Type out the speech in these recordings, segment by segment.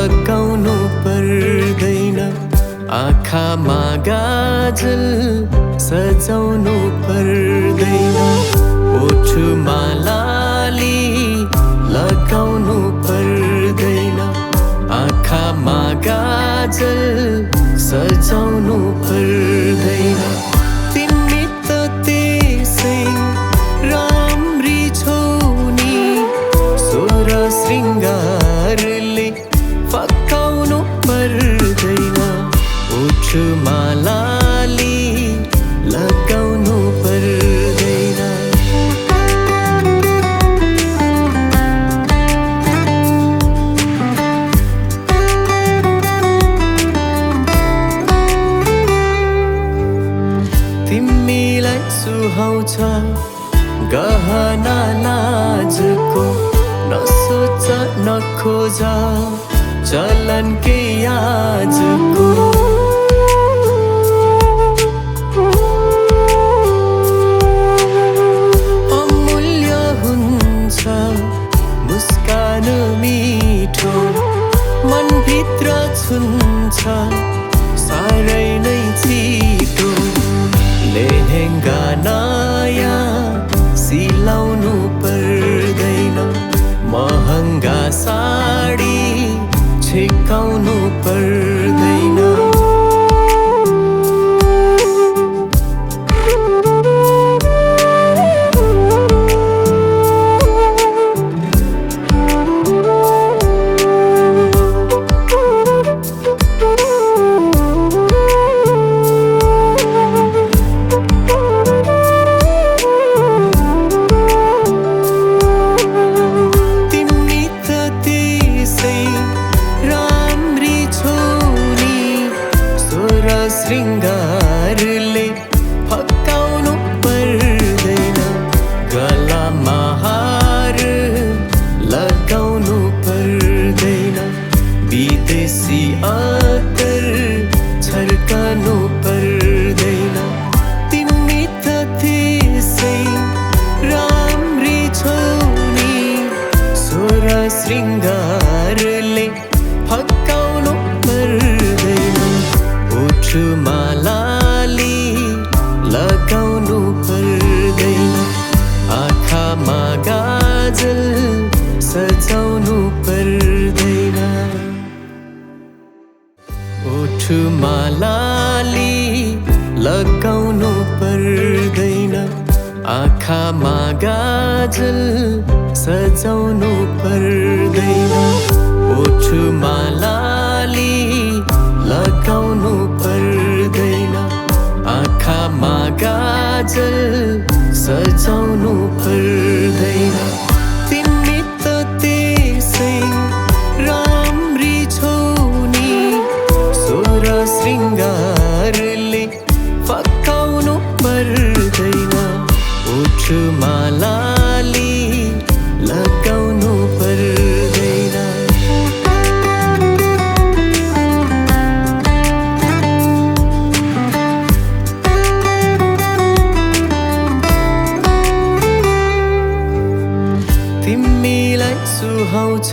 लगाउनु पर्दैन, आँखामा गाजल सजाउनु पर्दैन, ओठमा लाली लगाउनु पर्दैन, आँखामा गाजल सजाउनु पर्दैन। तिमी त त्यसै राम्री छौ नि, सोह्र श्रृङ्गारले फकाउनु पर्दैन, ओठमा लाली लगाउनु पर्दैन। तिमीलाई सुहाउँछ गहना लाजको, नसोच नखोज चलन के आजको। अमूल्य हुन्छ मुस्कान मिठो, मनभित्र छुन्छ साह्रै नै छिटो। लेहेङ्गा नयाँ सिलाउनु पर्दैन, महँगा साडी झिकाउनु पर्दैन। श्रृङ्गारले फकाउनु पर्दैन, गलामा हार लगाउनु पर्दैन, विदेशी अत्तर छर्कनु पर्दैन। तिमी त त्यसै राम्री छौ नि, सोह्र श्रृङ्गारले फकाउनु पर्दैन, ओठमा लाली लगाउनु पर्दैन, आँखामा गाजल सजाउनु पर्दैन। ओठमा लाली लगाउनु पर्दैन, आँखामा गाजल सजाउनु पर्दैन, ओठमा लाली लगाउनु पर्दैन, आँखामा गाजल सजाउनु पर्दैन। तिमी त त्यसै राम्री छौ नि, सोह्र श्रृङ्गारले फकाउनु पर्दैन, ओठमा लाली लगाउनु पर्दैन। तिमीलाई सुहाउँछ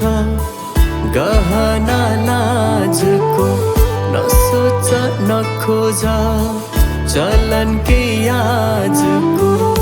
गहना लाजको, नसोच नखोज चलन के आजको।